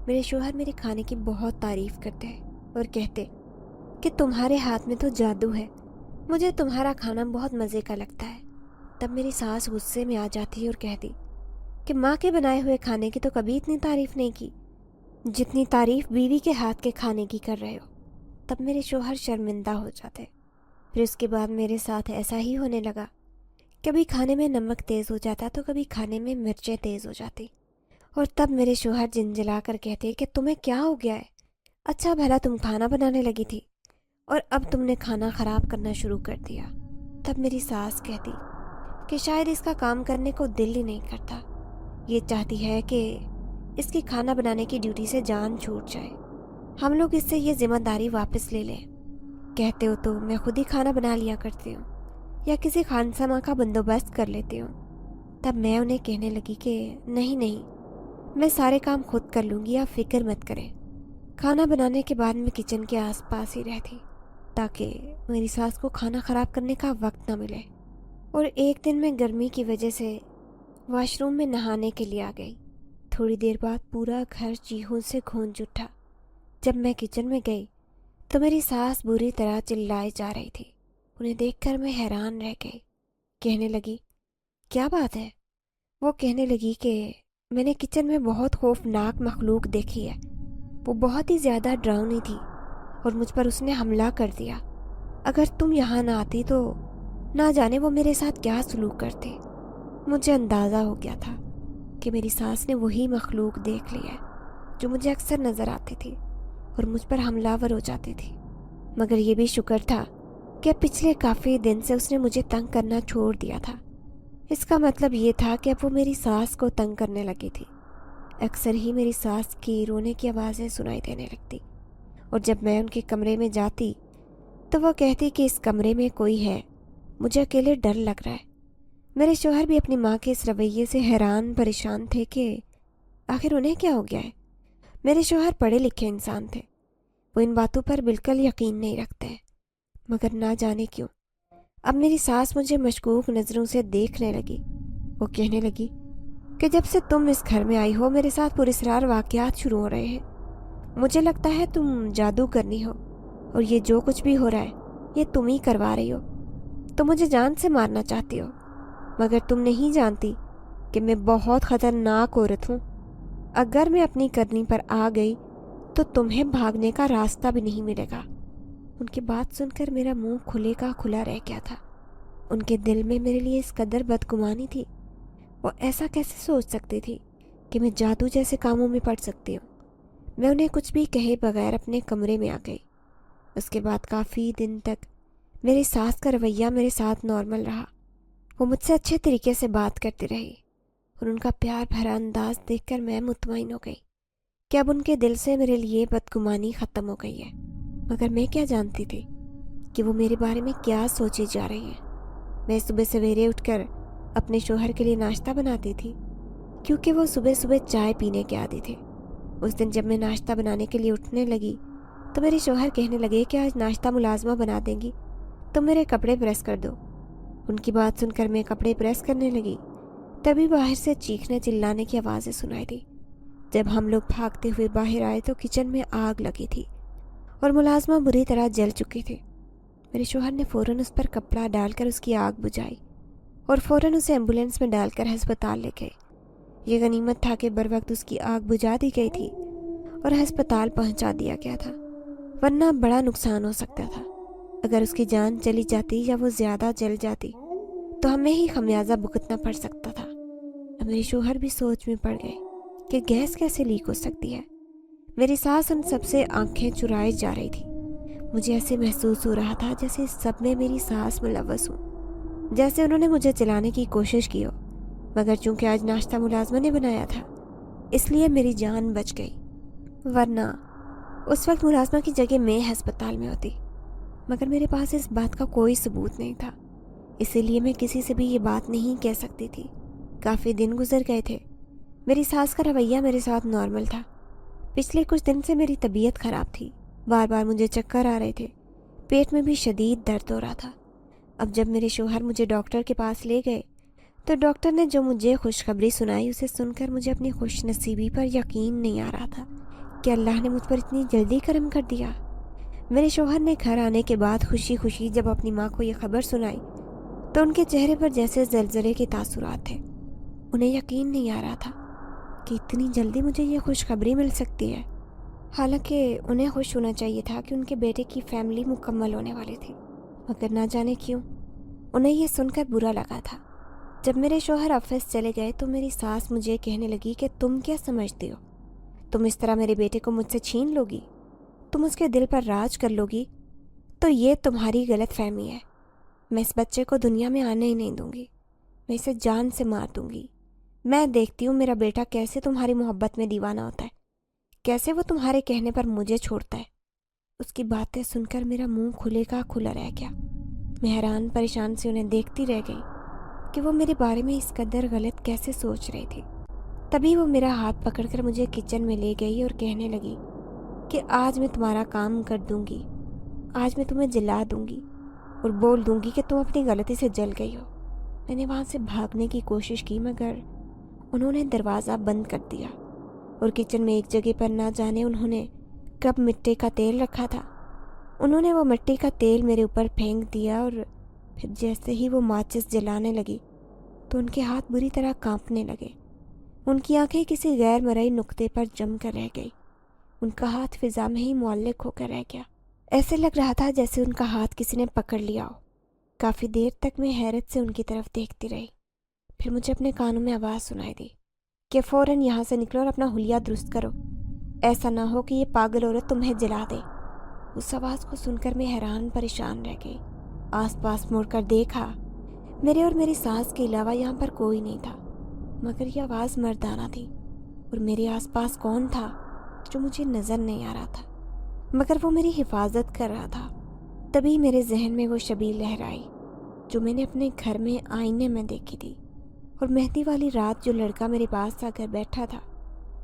میرے شوہر میرے کھانے کی بہت تعریف کرتے اور کہتے کہ تمہارے ہاتھ میں تو جادو ہے، مجھے تمہارا کھانا بہت مزے کا لگتا ہے۔ تب میری ساس غصے میں آ جاتی اور کہتی کہ ماں کے بنائے ہوئے کھانے کی تو کبھی اتنی تعریف نہیں کی جتنی تعریف بیوی کے ہاتھ کے کھانے کی کر رہے ہو۔ تب میرے شوہر شرمندہ ہو جاتے۔ پھر اس کے بعد میرے ساتھ ایسا ہی ہونے لگا، کبھی کھانے میں نمک تیز ہو جاتا تو کبھی کھانے میں مرچیں تیز ہو جاتی، اور تب میرے شوہر جنجلا کر کہتے کہ تمہیں کیا ہو گیا ہے؟ اچھا بھلا تم کھانا بنانے لگی تھی اور اب تم نے کھانا خراب کرنا شروع کر دیا۔ تب میری ساس کہتی کہ شاید اس کا کام کرنے کو دل ہی نہیں کرتا، یہ چاہتی ہے کہ اس کی کھانا بنانے کی ڈیوٹی سے جان چھوٹ جائے، ہم لوگ اس سے یہ ذمہ داری واپس لے لیں۔ کہتے ہو تو میں خود ہی کھانا بنا لیا کرتی ہوں یا کسی خانسما کا بندوبست کر لیتی ہوں۔ تب میں انہیں کہنے لگی کہ نہیں، میں سارے کام خود کر لوں گی، آپ فکر مت کریں۔ کھانا بنانے کے بعد میں کچن کے آس پاس ہی رہتی تاکہ میری ساس کو کھانا خراب کرنے کا وقت نہ ملے۔ اور ایک دن میں گرمی کی وجہ سے واش روم میں نہانے کے لیے آ گئی۔ تھوڑی دیر بعد پورا گھر چیخوں سے گونج اٹھا۔ جب میں کچن میں گئی تو میری ساس بری طرح چلائے جا رہی تھی۔ انہیں دیکھ کر میں حیران رہ گئی۔ کہنے لگی کیا بات ہے؟ وہ کہنے لگی کہ میں نے کچن میں بہت خوفناک مخلوق دیکھی ہے، وہ بہت ہی زیادہ ڈراؤنی تھی اور مجھ پر اس نے حملہ کر دیا۔ اگر تم یہاں نہ آتی تو نہ جانے وہ میرے ساتھ کیا سلوک کرتے۔ مجھے اندازہ ہو گیا تھا کہ میری ساس نے وہی مخلوق دیکھ لی ہے جو مجھے اکثر نظر آتی تھی اور مجھ پر حملہ ور ہو جاتی تھی، مگر یہ بھی شکر تھا کہ پچھلے کافی دن سے اس نے مجھے تنگ کرنا چھوڑ دیا تھا۔ اس کا مطلب یہ تھا کہ اب وہ میری ساس کو تنگ کرنے لگی تھی۔ اکثر ہی میری ساس کی رونے کی آوازیں سنائی دینے لگتی، اور جب میں ان کے کمرے میں جاتی تو وہ کہتی کہ اس کمرے میں کوئی ہے، مجھے اکیلے ڈر لگ رہا ہے۔ میرے شوہر بھی اپنی ماں کے اس رویے سے حیران پریشان تھے کہ آخر انہیں کیا ہو گیا ہے۔ میرے شوہر پڑھے لکھے انسان تھے، وہ ان باتوں پر بالکل یقین نہیں رکھتے ہیں، مگر نہ جانے کیوں اب میری ساس مجھے مشکوک نظروں سے دیکھنے لگی۔ وہ کہنے لگی کہ جب سے تم اس گھر میں آئی ہو میرے ساتھ پراسرار واقعات شروع ہو رہے ہیں۔ مجھے لگتا ہے تم جادو کرنی ہو، اور یہ جو کچھ بھی ہو رہا ہے یہ تم ہی کروا رہی ہو۔ تم مجھے جان سے مارنا چاہتی ہو، مگر تم نہیں جانتی کہ میں بہت خطرناک عورت ہوں. اگر میں اپنی کرنی پر آ گئی تو تمہیں بھاگنے کا راستہ بھی نہیں ملے گا. ان کی بات سن کر میرا منہ کھلے کا کھلا رہ گیا تھا. ان کے دل میں میرے لیے اس قدر بدگمانی تھی. وہ ایسا کیسے سوچ سکتی تھی کہ میں جادو جیسے کاموں میں پڑ سکتی ہوں. میں انہیں کچھ بھی کہے بغیر اپنے کمرے میں آ گئی. اس کے بعد کافی دن تک میری ساس کا رویہ میرے ساتھ نارمل رہا. وہ مجھ سے اچھے طریقے سے بات کرتی رہی اور ان کا پیار بھرا انداز دیکھ کر میں مطمئن ہو گئی کہ اب ان کے دل سے میرے لیے بدگمانی ختم ہو گئی ہے. مگر میں کیا جانتی تھی کہ وہ میرے بارے میں کیا سوچی جا رہی ہیں. میں صبح سویرے اٹھ کر اپنے شوہر کے لیے ناشتہ بناتی تھی کیونکہ وہ صبح صبح چائے پینے کے عادی تھے. اس دن جب میں ناشتہ بنانے کے لیے اٹھنے لگی تو میرے شوہر کہنے لگے کہ آج ناشتہ ملازمہ بنا دیں گی تو میرے کپڑے پریس کر دو. ان کی بات سن کر میں کپڑے پریس کرنے لگی. تبھی باہر سے چیخنے چلانے کی آوازیں سنائی دی. جب ہم لوگ بھاگتے ہوئے باہر آئے تو کچن میں آگ لگی تھی اور ملازمہ بری طرح جل چکی تھی. میرے شوہر نے فوراً اس پر کپڑا ڈال کر اس کی آگ بجھائی اور فوراً اسے ایمبولینس میں ڈال کر ہسپتال لے گئے. یہ غنیمت تھا کہ بروقت اس کی آگ بجھا دی گئی تھی اور ہسپتال پہنچا دیا گیا تھا، ورنہ بڑا نقصان ہو سکتا تھا. اگر اس کی جان چلی جاتی یا وہ زیادہ جل جاتی تو ہمیں ہی خمیازہ بھگتنا پڑ سکتا تھا. اب میرے شوہر بھی سوچ میں پڑ گئے کہ گیس کیسے لیک ہو سکتی ہے. میری ساس ان سب سے آنکھیں چرائے جا رہی تھی. مجھے ایسے محسوس ہو رہا تھا جیسے اس سب میں میری ساس ملوث ہوں، جیسے انہوں نے مجھے چلانے کی کوشش کی ہو. مگر چونکہ آج ناشتہ ملازمہ نے بنایا تھا اس لیے میری جان بچ گئی، ورنہ اس وقت ملازمہ کی جگہ میں ہسپتال میں ہوتی. مگر میرے پاس اس بات کا کوئی ثبوت نہیں تھا، اسی لیے میں کسی سے بھی یہ بات نہیں کہہ سکتی تھی. کافی دن گزر گئے تھے. میری ساس کا رویہ میرے ساتھ نارمل تھا. پچھلے کچھ دن سے میری طبیعت خراب تھی. بار بار مجھے چکر آ رہے تھے. پیٹ میں بھی شدید درد ہو رہا تھا. اب جب میرے شوہر مجھے ڈاکٹر کے پاس لے گئے تو ڈاکٹر نے جو مجھے خوشخبری سنائی اسے سن کر مجھے اپنی خوش نصیبی پر یقین نہیں آ رہا تھا کہ اللہ نے مجھ پر اتنی جلدی کرم کر دیا. میرے شوہر نے گھر آنے کے بعد خوشی خوشی جب اپنی ماں کو یہ خبر سنائی تو ان کے چہرے پر جیسے زلزلے کے تاثرات تھے. انہیں یقین نہیں آ رہا تھا کہ اتنی جلدی مجھے یہ خوشخبری مل سکتی ہے. حالانکہ انہیں خوش ہونا چاہیے تھا کہ ان کے بیٹے کی فیملی مکمل ہونے والی تھی، مگر نہ جانے کیوں انہیں یہ سن کر برا لگا تھا. جب میرے شوہر آفس چلے گئے تو میری ساس مجھے کہنے لگی کہ تم کیا سمجھتی ہو؟ تم اس طرح میرے بیٹے کو مجھ سے چھین لو گی؟ تم اس کے دل پر راج کر لو گی؟ تو یہ تمہاری غلط فہمی ہے. میں اس بچے کو دنیا میں آنے ہی نہیں دوں گی. میں اسے جان سے مار دوں گی. میں دیکھتی ہوں میرا بیٹا کیسے تمہاری محبت میں دیوانہ ہوتا ہے، کیسے وہ تمہارے کہنے پر مجھے چھوڑتا ہے. اس کی باتیں سن کر میرا منہ کھلے کا کھلا رہ گیا. میں حیران پریشان سے انہیں دیکھتی رہ گئی کہ وہ میرے بارے میں اس قدر غلط کیسے سوچ رہی تھی. تبھی وہ میرا ہاتھ پکڑ کر مجھے کچن میں لے گئی اور کہنے لگی کہ آج میں تمہارا کام کر دوں گی، آج میں تمہیں جلا دوں گی اور بول دوں گی کہ تم اپنی غلطی سے جل گئی ہو. میں نے وہاں سے بھاگنے کی کوشش کی مگر انہوں نے دروازہ بند کر دیا اور کچن میں ایک جگہ پر نہ جانے انہوں نے کب مٹی کا تیل رکھا تھا، انہوں نے وہ مٹی کا تیل میرے اوپر پھینک دیا اور پھر جیسے ہی وہ ماچس جلانے لگی تو ان کے ہاتھ بری طرح کانپنے لگے. ان کی آنکھیں کسی غیر مرئی نقطے پر جم کر رہ گئی. ان کا ہاتھ فضا میں ہی معلق ہو کر رہ گیا. ایسے لگ رہا تھا جیسے ان کا ہاتھ کسی نے پکڑ لیا ہو. کافی دیر تک میں حیرت سے ان کی طرف دیکھتی رہی. پھر مجھے اپنے کانوں میں آواز سنائی دی کہ فوراً یہاں سے نکلو اور اپنا حلیہ درست کرو، ایسا نہ ہو کہ یہ پاگل عورت تمہیں جلا دے. اس آواز کو سن کر میں حیران پریشان رہ گئی. آس پاس مڑ کر دیکھا، میرے اور میری ساس کے علاوہ یہاں پر کوئی نہیں تھا. مگر یہ آواز مردانہ تھی اور میرے آس پاس کون تھا جو مجھے نظر نہیں آ رہا تھا، مگر وہ میری حفاظت کر رہا تھا. تبھی میرے ذہن میں وہ شبیہ لہر آئی جو میں نے اپنے گھر میں آئینے میں دیکھی تھی، اور مہندی والی رات جو لڑکا میرے پاس آ کر بیٹھا تھا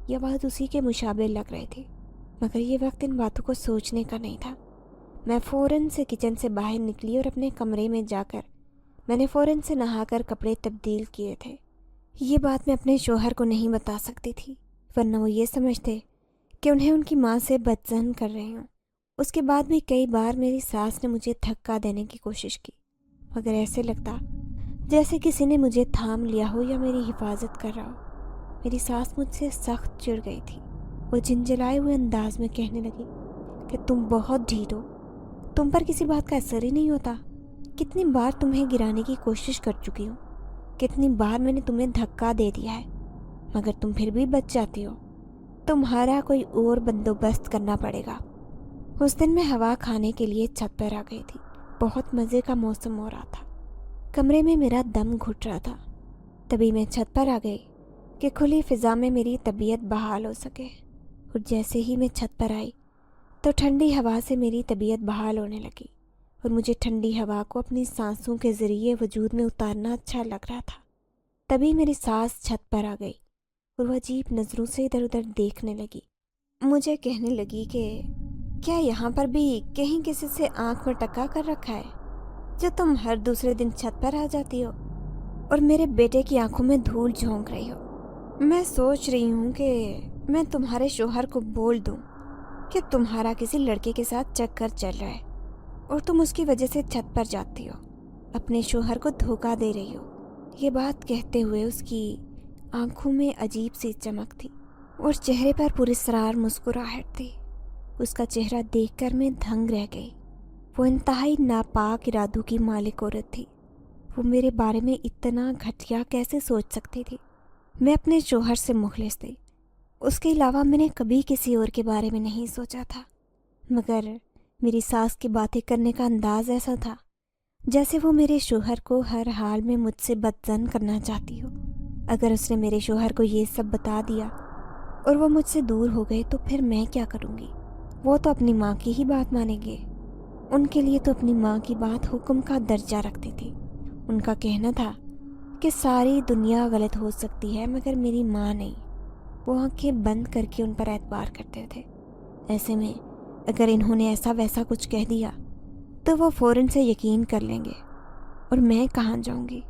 یہ آواز اسی کے مشابہ لگ رہی تھی. مگر یہ وقت ان باتوں کو سوچنے کا نہیں تھا. میں فوراً سے کچن سے باہر نکلی اور اپنے کمرے میں جا کر میں نے فوراً سے نہا کر کپڑے تبدیل کیے تھے. یہ بات میں اپنے شوہر کو نہیں بتا سکتی تھی، ورنہ وہ یہ سمجھتے کہ انہیں ان کی ماں سے بدظن کر رہی ہوں. اس کے بعد بھی کئی بار میری ساس نے مجھے دھکا دینے کی کوشش کی، مگر ایسے لگتا جیسے کسی نے مجھے تھام لیا ہو یا میری حفاظت کر رہا ہو۔ میری ساس مجھ سے سخت چڑ گئی تھی۔ وہ جھنجھلائے ہوئے انداز میں کہنے لگی کہ تم بہت ڈھیٹ ہو، تم پر کسی بات کا اثر ہی نہیں ہوتا۔ کتنی بار تمہیں گرانے کی کوشش کر چکی ہوں، کتنی بار میں نے تمہیں دھکا دے دیا ہے، مگر تم پھر بھی بچ جاتی ہو۔ تمہارا کوئی اور بندوبست کرنا پڑے گا۔ اس دن میں ہوا کھانے کے لیے چھت پر آ گئی تھی۔ بہت مزے کا موسم ہو رہا تھا، کمرے میں میرا دم گھٹ رہا تھا۔ تبھی میں چھت پر آ گئی کہ کھلی فضا میں میری طبیعت بحال ہو سکے، اور جیسے ہی میں چھت پر آئی تو ٹھنڈی ہوا سے میری طبیعت بحال ہونے لگی، اور مجھے ٹھنڈی ہوا کو اپنی سانسوں کے ذریعے وجود میں اتارنا اچھا لگ رہا تھا۔ تبھی میری ساس چھت پر آ گئی اور وہ عجیب نظروں سے ادھر ادھر دیکھنے لگی۔ مجھے کہنے لگی کہ کیا یہاں پر بھی کہیں کسی سے آنکھ میں ٹکا کر رکھا ہے جو تم ہر دوسرے دن چھت پر آ جاتی ہو اور میرے بیٹے کی آنکھوں میں دھول جھونک رہی ہو؟ میں سوچ رہی ہوں کہ میں تمہارے شوہر کو بول دوں کہ تمہارا کسی لڑکے کے ساتھ چکر چل رہا ہے اور تم اس کی وجہ سے چھت پر جاتی ہو، اپنے شوہر کو دھوکہ دے رہی ہو۔ یہ بات کہتے ہوئے اس کی آنکھوں میں عجیب سی چمک تھی اور چہرے پر پراسرار مسکراہٹ تھی۔ اس کا چہرہ دیکھ کر میں دھنگ رہ گئی۔ وہ انتہائی ناپاک ارادوں کی مالک عورت تھی۔ وہ میرے بارے میں اتنا گھٹیا کیسے سوچ سکتی تھی؟ میں اپنے شوہر سے مخلص تھی، اس کے علاوہ میں نے کبھی کسی اور کے بارے میں نہیں سوچا تھا، مگر میری ساس کی باتیں کرنے کا انداز ایسا تھا جیسے وہ میرے شوہر کو ہر حال میں مجھ سے بدظن کرنا چاہتی ہو۔ اگر اس نے میرے شوہر کو یہ سب بتا دیا اور وہ مجھ سے دور ہو گئے تو پھر میں کیا کروں گی؟ وہ تو اپنی ماں کی ہی بات مانیں گے۔ ان کے لیے تو اپنی ماں کی بات حکم کا درجہ رکھتی تھی۔ ان کا کہنا تھا کہ ساری دنیا غلط ہو سکتی ہے مگر میری ماں نہیں۔ وہ آنکھیں بند کر کے ان پر اعتبار کرتے تھے۔ ایسے میں اگر انہوں نے ایسا ویسا کچھ کہہ دیا تو وہ فوراً سے یقین کر لیں گے، اور میں کہاں جاؤں گی؟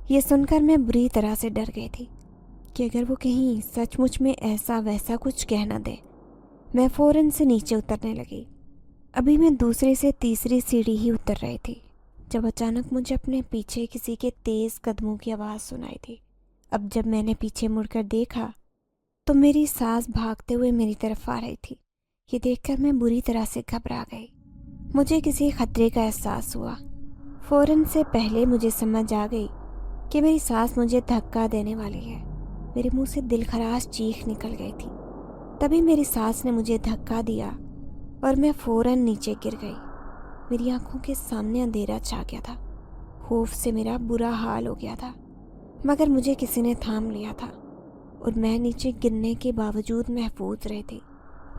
یہ سن کر میں بری طرح سے ڈر گئی تھی کہ اگر وہ کہیں سچ مچ میں ایسا ویسا کچھ کہہ نہ دے۔ میں فوراً سے نیچے اترنے لگی۔ ابھی میں دوسری سے تیسری سیڑھی ہی اتر رہی تھی جب اچانک مجھے اپنے پیچھے کسی کے تیز قدموں کی آواز سنائی تھی۔ اب جب میں نے پیچھے مڑ کر دیکھا تو میری ساس بھاگتے ہوئے میری طرف آ رہی تھی۔ یہ دیکھ کر میں بری طرح سے گھبرا گئی۔ مجھے کسی خطرے کا احساس ہوا۔ فوراً سے پہلے مجھے سمجھ آ گئی کہ میری ساس مجھے دھکا دینے والی ہے۔ میرے منہ سے دل خراش چیخ نکل گئی تھی۔ تبھی میری ساس نے مجھے دھکا دیا اور میں فوراً نیچے گر گئی۔ میری آنکھوں کے سامنے اندھیرا چھا گیا تھا۔ خوف سے میرا برا حال ہو گیا تھا، مگر مجھے کسی نے تھام لیا تھا اور میں نیچے گرنے کے باوجود محفوظ رہی تھی۔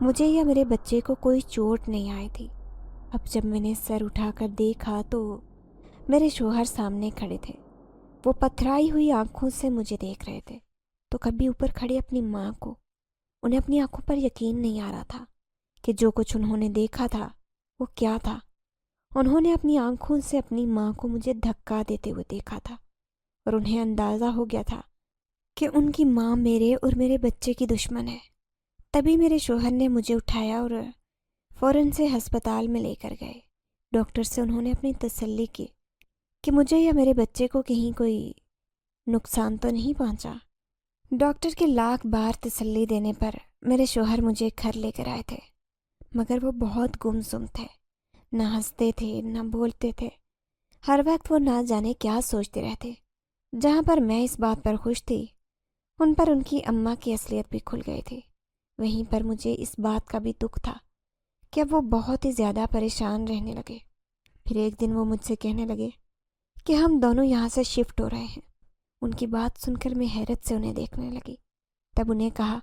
مجھے یا میرے بچے کو کوئی چوٹ نہیں آئی تھی۔ اب جب میں نے سر اٹھا کر دیکھا تو میرے شوہر سامنے کھڑے تھے۔ وہ پتھرائی ہوئی آنکھوں سے مجھے دیکھ رہے تھے تو کبھی اوپر کھڑی اپنی ماں کو۔ انہیں اپنی آنکھوں پر یقین نہیں آ رہا تھا کہ جو کچھ انہوں نے دیکھا تھا وہ کیا تھا۔ انہوں نے اپنی آنکھوں سے اپنی ماں کو مجھے دھکا دیتے ہوئے دیکھا تھا، اور انہیں اندازہ ہو گیا تھا کہ ان کی ماں میرے اور میرے بچے کی دشمن ہے۔ تبھی میرے شوہر نے مجھے اٹھایا اور فوراً سے ہسپتال میں لے کر گئے۔ ڈاکٹر سے انہوں نے اپنی تسلی کی کہ مجھے یا میرے بچے کو کہیں کوئی نقصان تو نہیں پہنچا۔ ڈاکٹر کے لاکھ بار تسلی دینے پر میرے شوہر مجھے گھر لے کر آئے تھے، مگر وہ بہت گمسم تھے، نہ ہنستے تھے نہ بولتے تھے۔ ہر وقت وہ نہ جانے کیا سوچتے رہتے۔ جہاں پر میں اس بات پر خوش تھی، ان پر ان کی اماں کی اصلیت بھی کھل گئی تھی۔ وہیں پر مجھے اس بات کا بھی دکھ تھا کہ اب وہ بہت ہی زیادہ پریشان رہنے لگے۔ پھر ایک دن وہ مجھ سے کہنے لگے کہ ہم دونوں یہاں سے شفٹ ہو رہے ہیں۔ ان کی بات سن کر میں حیرت سے انہیں دیکھنے لگی۔ تب انہیں کہا،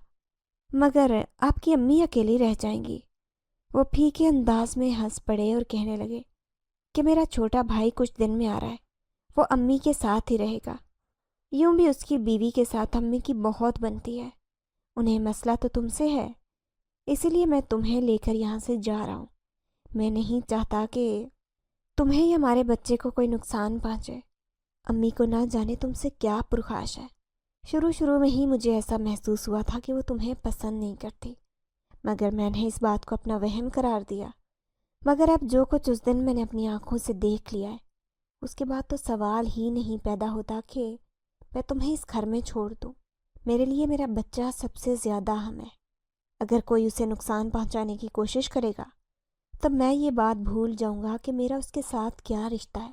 مگر آپ کی امی اکیلی رہ جائیں گی؟ وہ پھیکے انداز میں ہنس پڑے اور کہنے لگے کہ میرا چھوٹا بھائی کچھ دن میں آ رہا ہے، وہ امی کے ساتھ ہی رہے گا۔ یوں بھی اس کی بیوی کے ساتھ امی کی بہت بنتی ہے۔ انہیں مسئلہ تو تم سے ہے، اسی لیے میں تمہیں لے کر یہاں سے جا رہا ہوں۔ میں نہیں چاہتا کہ تمہیں یا ہمارے بچے کو کوئی نقصان پہنچے۔ امی کو نہ جانے تم سے کیا پرخاش ہے۔ شروع میں ہی مجھے ایسا محسوس ہوا تھا کہ وہ تمہیں پسند نہیں کرتی، مگر میں نے اس بات کو اپنا وہم قرار دیا۔ مگر اب جو کچھ اس دن میں نے اپنی آنکھوں سے دیکھ لیا ہے اس کے بعد تو سوال ہی نہیں پیدا ہوتا کہ میں تمہیں اس گھر میں چھوڑ دوں۔ میرے لیے میرا بچہ سب سے زیادہ اہم ہے۔ اگر کوئی اسے نقصان پہنچانے کی کوشش کرے گا تب میں یہ بات بھول جاؤں گا کہ میرا اس کے ساتھ کیا رشتہ ہے۔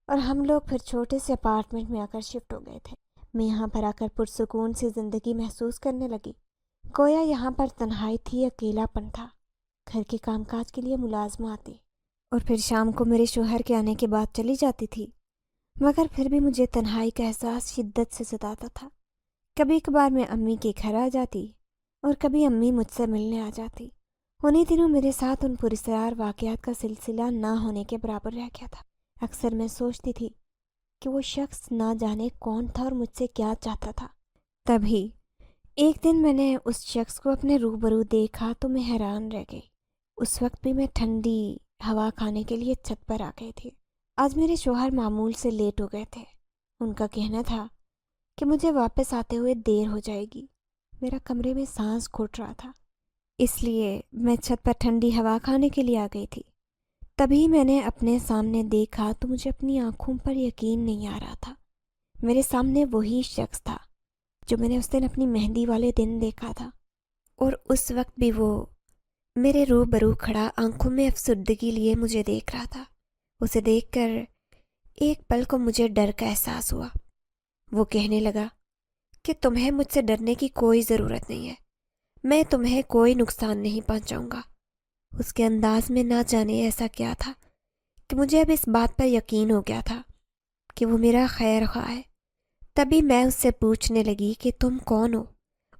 اور ہم لوگ پھر چھوٹے سے اپارٹمنٹ میں آ کر شفٹ ہو گئے تھے۔ میں یہاں پر آ کر پرسکون سی زندگی محسوس کرنے لگی، گویا یہاں پر تنہائی تھی، اکیلا پن تھا۔ گھر کے کام کاج کے لیے ملازمہ آتی اور پھر شام کو میرے شوہر کے آنے کے بعد چلی جاتی تھی، مگر پھر بھی مجھے تنہائی کا احساس شدت سے ستاتا تھا۔ کبھی کبھار میں امی کے گھر آ جاتی اور کبھی امی مجھ سے ملنے آ جاتی۔ انہی دنوں میرے ساتھ ان پراسرار واقعات کا سلسلہ نہ ہونے کے برابر رہ گیا تھا۔ اکثر میں سوچتی تھی کہ وہ شخص نہ جانے کون تھا اور مجھ سے کیا چاہتا تھا۔ تبھی ایک دن میں نے اس شخص کو اپنے روبرو دیکھا تو میں حیران رہ گئی۔ اس وقت بھی میں ٹھنڈی ہوا کھانے کے لیے چھت پر آ گئی تھی۔ آج میرے شوہر معمول سے لیٹ ہو گئے تھے۔ ان کا کہنا تھا کہ مجھے واپس آتے ہوئے دیر ہو جائے گی۔ میرا کمرے میں سانس گھٹ رہا تھا، اس لیے میں چھت پر ٹھنڈی ہوا کھانے کے لیے آ گئی تھی۔ تبھی میں نے اپنے سامنے دیکھا تو مجھے اپنی آنکھوں پر یقین نہیں آ رہا تھا۔ میرے سامنے وہی شخص تھا جو میں نے اس دن اپنی مہندی والے دن دیکھا تھا، اور اس وقت بھی وہ میرے روبرو کھڑا آنکھوں میں افسردگی لیے مجھے دیکھ رہا تھا۔ اسے دیکھ کر ایک پل کو مجھے ڈر کا احساس ہوا۔ وہ کہنے لگا کہ تمہیں مجھ سے ڈرنے کی کوئی ضرورت نہیں ہے، میں تمہیں کوئی نقصان نہیں پہنچاؤں گا۔ اس کے انداز میں نہ جانے ایسا کیا تھا کہ مجھے اب اس بات پر یقین ہو گیا تھا کہ وہ میرا خیر خواہ ہے۔ تبھی میں اس سے پوچھنے لگی کہ تم کون ہو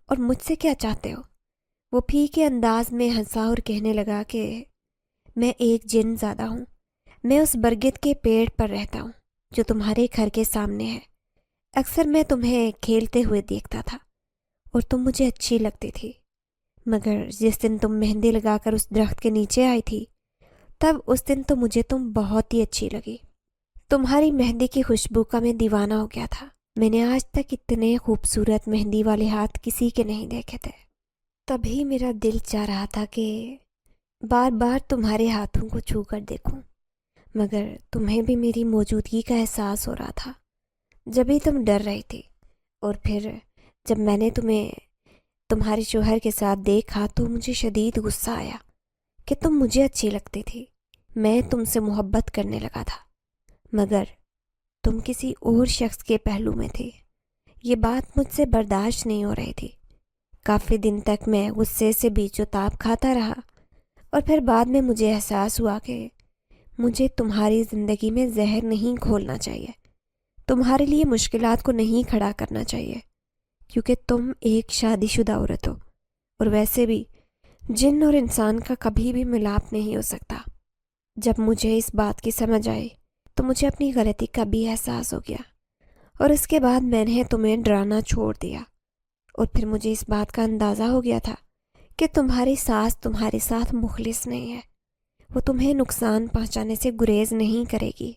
اور مجھ سے کیا چاہتے ہو؟ وہ پھیکے انداز میں ہنسا اور کہنے لگا کہ میں ایک جن زادہ ہوں، میں اس برگد کے پیڑ پر رہتا ہوں جو تمہارے گھر کے سامنے ہے۔ اکثر میں تمہیں کھیلتے ہوئے دیکھتا تھا اور تم مجھے اچھی لگتی تھی، مگر جس دن تم مہندی لگا کر اس درخت کے نیچے آئی تھی تب اس دن تو مجھے تم بہت ہی اچھی لگی۔ تمہاری مہندی کی خوشبو کا میں دیوانہ ہو گیا تھا۔ میں نے آج تک اتنے خوبصورت مہندی والے ہاتھ کسی کے نہیں دیکھے تھے۔ تبھی میرا دل چاہ رہا تھا کہ بار بار تمہارے ہاتھوں کو چھو کر دیکھوں، مگر تمہیں بھی میری موجودگی کا احساس ہو رہا تھا۔ جبھی تم ڈر رہی تھی، اور پھر جب میں نے تمہیں تمہارے شوہر کے ساتھ دیکھا تو مجھے شدید غصہ آیا کہ تم مجھے اچھی لگتی تھی۔ میں تم سے محبت کرنے لگا تھا، مگر تم کسی اور شخص کے پہلو میں تھی۔ یہ بات مجھ سے برداشت نہیں ہو رہی تھی۔ کافی دن تک میں غصے سے بیچ و تاب کھاتا رہا، اور پھر بعد میں مجھے احساس ہوا کہ مجھے تمہاری زندگی میں زہر نہیں گھولنا چاہیے، تمہارے لیے مشکلات کو نہیں کھڑا کرنا چاہیے، کیونکہ تم ایک شادی شدہ عورت ہو، اور ویسے بھی جن اور انسان کا کبھی بھی ملاپ نہیں ہو سکتا۔ جب مجھے اس بات کی سمجھ آئی تو مجھے اپنی غلطی کا بھی احساس ہو گیا، اور اس کے بعد میں نے تمہیں ڈرانا چھوڑ دیا۔ اور پھر مجھے اس بات کا اندازہ ہو گیا تھا کہ تمہاری ساس تمہارے ساتھ مخلص نہیں ہے، وہ تمہیں نقصان پہنچانے سے گریز نہیں کرے گی،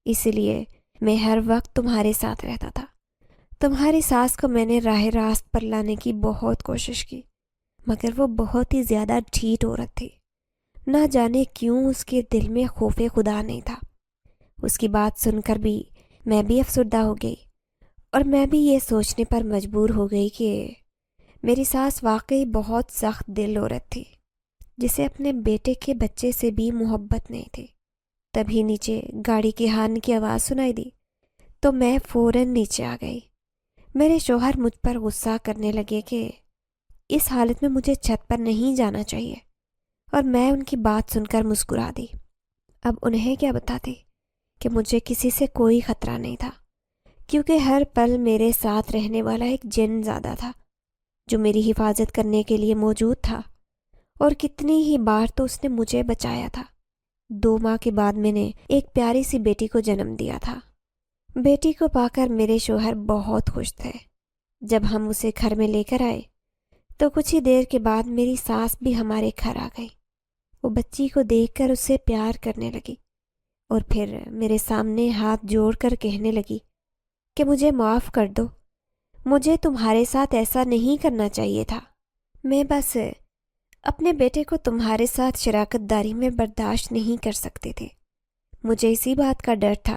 اسی لیے میں ہر وقت تمہارے ساتھ رہتا تھا۔ تمہاری ساس کو میں نے راہ راست پر لانے کی بہت کوشش کی، مگر وہ بہت ہی زیادہ ڈھیٹ عورت تھی۔ نہ جانے کیوں اس کے دل میں خوف خدا نہیں تھا۔ اس کی بات سن کر بھی میں بھی افسردہ ہو گئی، اور میں بھی یہ سوچنے پر مجبور ہو گئی کہ میری ساس واقعی بہت سخت دل عورت تھی، جسے اپنے بیٹے کے بچے سے بھی محبت نہیں تھی۔ تبھی نیچے گاڑی کی ہارن کی آواز سنائی دی تو میں فوراً نیچے آ گئی۔ میرے شوہر مجھ پر غصہ کرنے لگے کہ اس حالت میں مجھے چھت پر نہیں جانا چاہیے، اور میں ان کی بات سن کر مسکرا دی۔ اب انہیں کیا بتاتی کہ مجھے کسی سے کوئی خطرہ نہیں تھا، کیونکہ ہر پل میرے ساتھ رہنے والا ایک جن زادہ تھا جو میری حفاظت کرنے کے لیے موجود تھا، اور کتنی ہی بار تو اس نے مجھے بچایا تھا۔ 2 ماہ کے بعد میں نے ایک پیاری سی بیٹی کو جنم دیا تھا۔ بیٹی کو پا کر میرے شوہر بہت خوش تھے۔ جب ہم اسے گھر میں لے کر آئے تو کچھ ہی دیر کے بعد میری ساس بھی ہمارے گھر آ گئی۔ وہ بچی کو دیکھ کر اسے پیار کرنے لگی، اور پھر میرے سامنے ہاتھ جوڑ کر کہنے لگی کہ مجھے معاف کر دو، مجھے تمہارے ساتھ ایسا نہیں کرنا چاہیے تھا۔ میں بس اپنے بیٹے کو تمہارے ساتھ شراکت داری میں برداشت نہیں کر سکتے تھے۔ مجھے اسی بات کا ڈر تھا